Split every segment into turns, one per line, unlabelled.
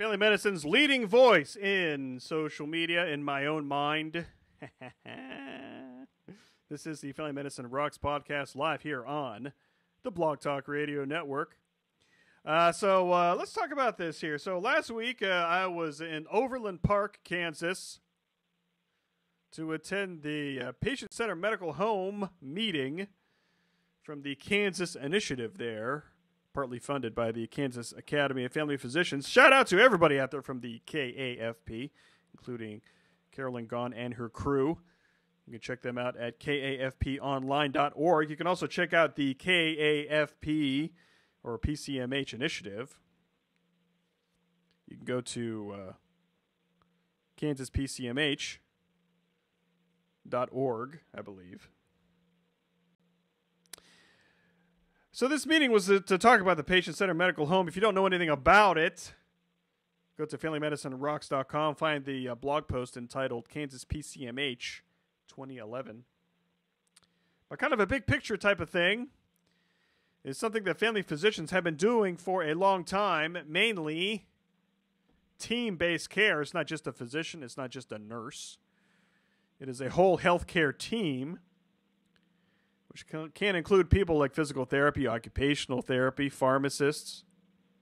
Family Medicine's leading voice in social media, in my own mind. This is the Family Medicine Rocks podcast live here on the Blog Talk Radio Network. So let's talk about this here. So last week I was in Overland Park, Kansas to attend the Patient Center Medical Home meeting from the Kansas Initiative there, partly funded by the Kansas Academy of Family Physicians. Shout out to everybody out there from the KAFP, including Carolyn Gaughan and her crew. You can check them out at kafponline.org. You can also check out the KAFP or PCMH initiative. You can go to kansaspcmh.org, I believe. So this meeting was to talk about the Patient Center Medical Home. If you don't know anything about it, go to FamilyMedicineRocks.com, find the blog post entitled Kansas PCMH 2011. But kind of a big picture type of thing is something that family physicians have been doing for a long time, mainly team-based care. It's not just a physician, it's not just a nurse. It is a whole healthcare team, which can include people like physical therapy, occupational therapy, pharmacists,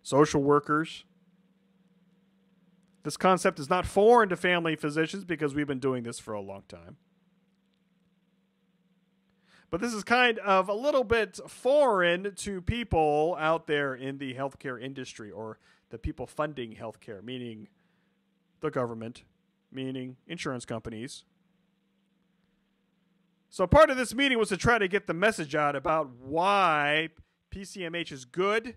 social workers. This concept is not foreign to family physicians because we've been doing this for a long time. But this is kind of a little bit foreign to people out there in the healthcare industry, or the people funding healthcare, meaning the government, meaning insurance companies. So part of this meeting was to try to get the message out about why PCMH is good.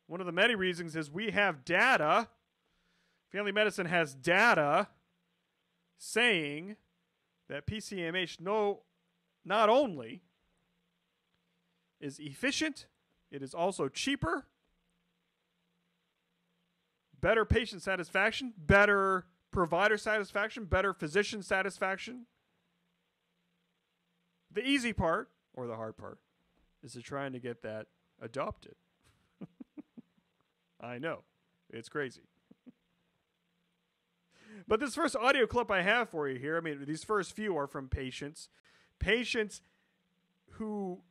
One of the many reasons is we have data. Family medicine has data saying that PCMH not only is efficient, it is also cheaper, better patient satisfaction, better provider satisfaction, better physician satisfaction. The easy part, or the hard part, is to trying to get that adopted. I know. It's crazy. But this first audio clip I have for you here, I mean, these first few are from patients. Patients who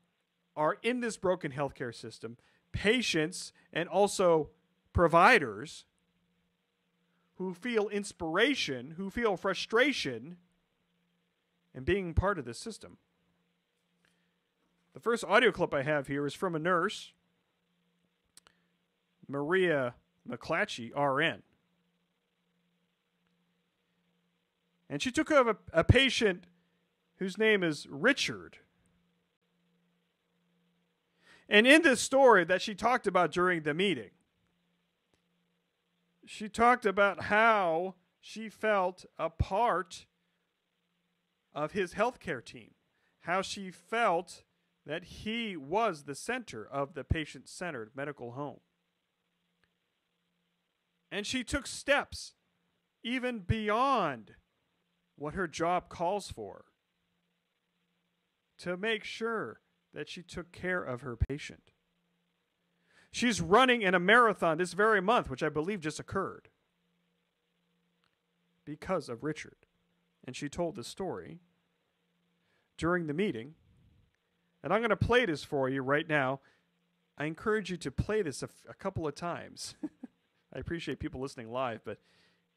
are in this broken healthcare system. Patients and also providers who feel inspiration, who feel frustration in being part of this system. The first audio clip I have here is from a nurse, Maria McClatchy, RN. And she took over a patient whose name is Richard. And in this story that she talked about during the meeting, she talked about how she felt a part of his healthcare team, how she felt that he was the center of the patient-centered medical home. And she took steps even beyond what her job calls for to make sure that she took care of her patient. She's running in a marathon this very month, which I believe just occurred, because of Richard. And she told this story during the meeting. And I'm going to play this for you right now. I encourage you to play this a couple of times. I appreciate people listening live, but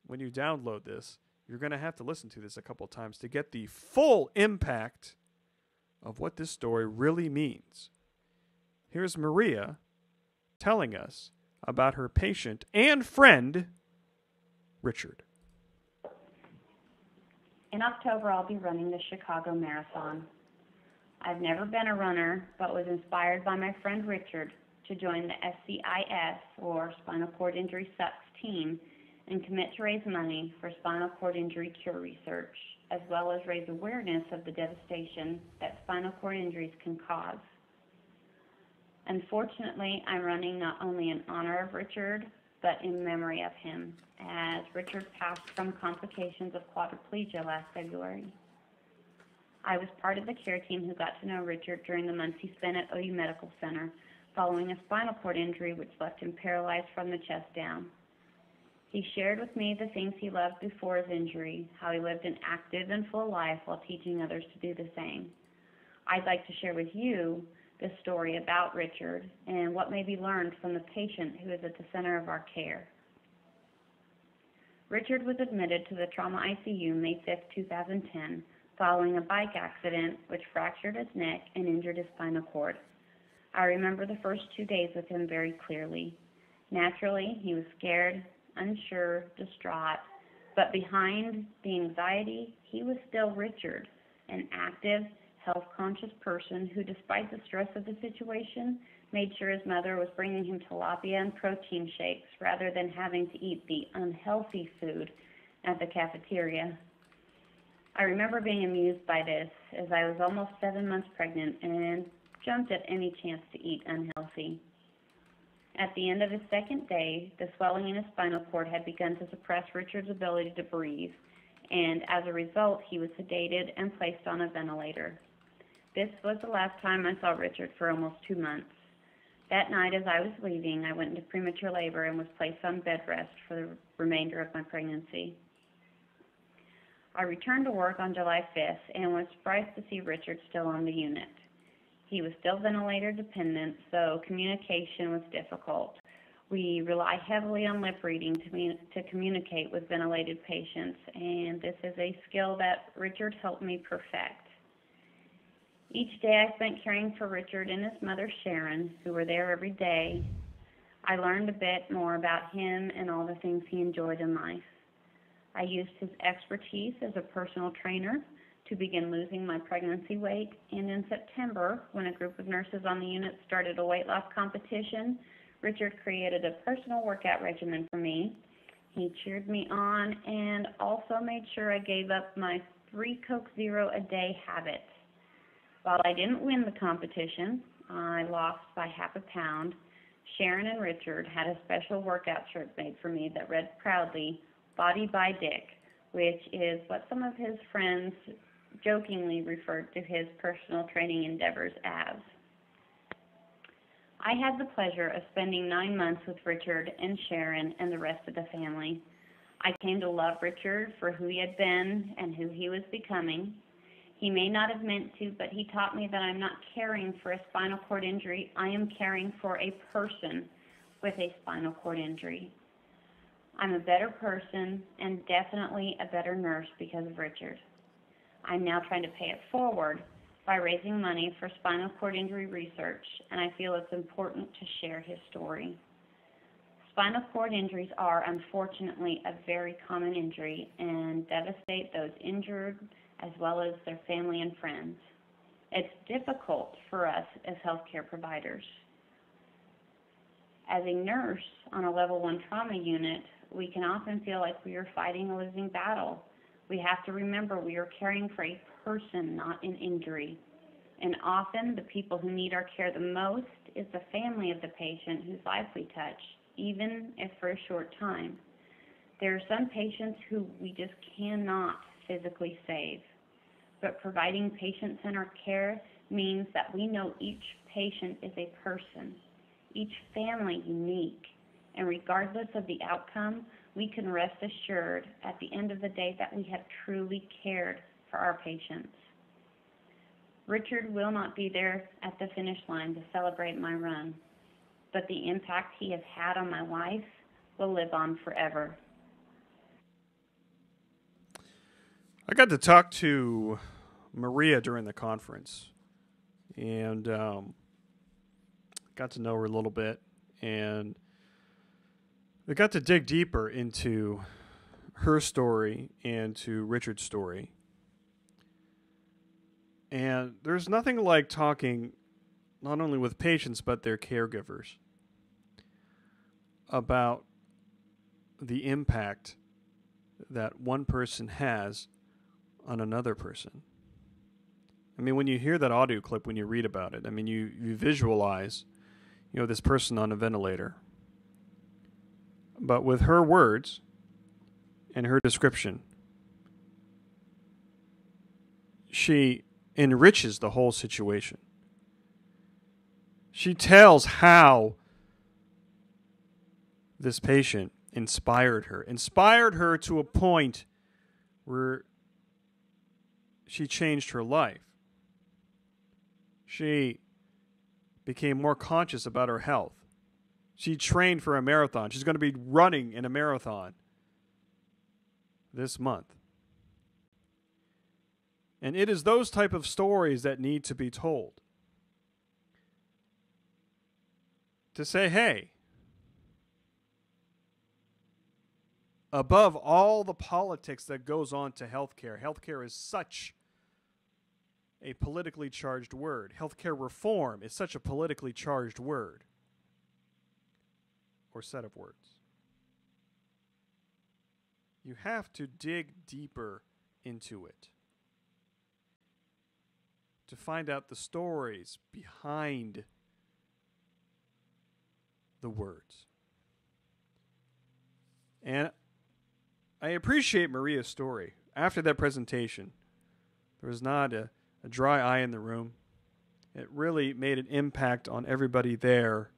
when you download this, you're going to have to listen to this a couple of times to get the full impact of what this story really means. Here's Maria telling us about her patient and friend, Richard.
In October, I'll be running the Chicago Marathon. I've never been a runner, but was inspired by my friend Richard to join the SCIS, or Spinal Cord Injury Sucks team, and commit to raise money for spinal cord injury cure research, as well as raise awareness of the devastation that spinal cord injuries can cause. Unfortunately, I'm running not only in honor of Richard, but in memory of him, as Richard passed from complications of quadriplegia last February. I was part of the care team who got to know Richard during the months he spent at OU Medical Center following a spinal cord injury which left him paralyzed from the chest down. He shared with me the things he loved before his injury, how he lived an active and full life while teaching others to do the same. I'd like to share with you the story about Richard and what may be learned from the patient who is at the center of our care. Richard was admitted to the trauma ICU May 5, 2010, following a bike accident which fractured his neck and injured his spinal cord. I remember the first 2 days with him very clearly. Naturally, he was scared, unsure, distraught, but behind the anxiety, he was still Richard, an active, health-conscious person who, despite the stress of the situation, made sure his mother was bringing him tilapia and protein shakes rather than having to eat the unhealthy food at the cafeteria. I remember being amused by this, as I was almost 7 months pregnant and jumped at any chance to eat unhealthy. At the end of his second day, the swelling in his spinal cord had begun to suppress Richard's ability to breathe, and as a result, he was sedated and placed on a ventilator. This was the last time I saw Richard for almost 2 months. That night, as I was leaving, I went into premature labor and was placed on bed rest for the remainder of my pregnancy. I returned to work on July 5th and was surprised to see Richard still on the unit. He was still ventilator dependent, so communication was difficult. We rely heavily on lip reading to communicate with ventilated patients, and this is a skill that Richard helped me perfect. Each day I spent caring for Richard and his mother, Sharon, who were there every day. I learned a bit more about him and all the things he enjoyed in life. I used his expertise as a personal trainer to begin losing my pregnancy weight, and in September, when a group of nurses on the unit started a weight loss competition, Richard created a personal workout regimen for me. He cheered me on and also made sure I gave up my 3 Coke Zero a day habit. While I didn't win the competition, I lost by half a pound. Sharon and Richard had a special workout shirt made for me that read proudly, "Body by Dick," which is what some of his friends jokingly referred to his personal training endeavors as. I had the pleasure of spending 9 months with Richard and Sharon and the rest of the family. I came to love Richard for who he had been and who he was becoming. He may not have meant to, but he taught me that I'm not caring for a spinal cord injury. I am caring for a person with a spinal cord injury. I'm a better person and definitely a better nurse because of Richard. I'm now trying to pay it forward by raising money for spinal cord injury research, and I feel it's important to share his story. Spinal cord injuries are, unfortunately, a very common injury and devastate those injured as well as their family and friends. It's difficult for us as healthcare providers. As a nurse on a level 1 trauma unit, we can often feel like we are fighting a losing battle. We have to remember we are caring for a person, not an injury. And often the people who need our care the most is the family of the patient whose life we touch, even if for a short time. There are some patients who we just cannot physically save. But providing patient-centered care means that we know each patient is a person, each family unique, and regardless of the outcome, we can rest assured at the end of the day that we have truly cared for our patients. Richard will not be there at the finish line to celebrate my run, but the impact he has had on my life will live on forever.
I got to talk to Maria during the conference and got to know her a little bit, and we got to dig deeper into her story and to Richard's story. And there's nothing like talking not only with patients but their caregivers about the impact that one person has on another person. I mean, when you hear that audio clip, when you read about it, I mean, you visualize, this person on a ventilator. But with her words and her description, she enriches the whole situation. She tells how this patient inspired her to a point where she changed her life. She became more conscious about her health. She trained for a marathon. She's going to be running in a marathon this month. And it is those type of stories that need to be told. To say, hey, above all the politics that goes on to healthcare, healthcare is such a politically charged word. Healthcare reform is such a politically charged word or set of words. You have to dig deeper into it to find out the stories behind the words. And I appreciate Maria's story. After that presentation, there was not a dry eye in the room. It really made an impact on everybody there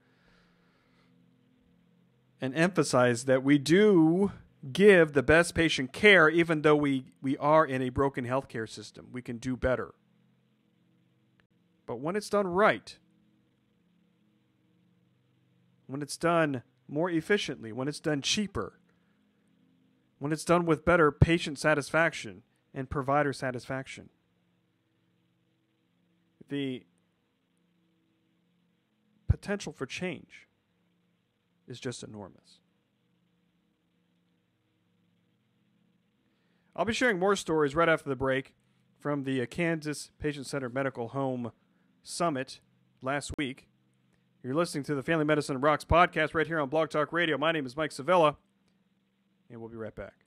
and emphasized that we do give the best patient care even though we are in a broken healthcare system. We can do better. But when it's done right, when it's done more efficiently, when it's done cheaper, when it's done with better patient satisfaction and provider satisfaction, the potential for change is just enormous. I'll be sharing more stories right after the break from the Kansas Patient-Centered Medical Home Summit last week. You're listening to the Family Medicine Rocks podcast right here on Blog Talk Radio. My name is Mike Sevilla, and we'll be right back.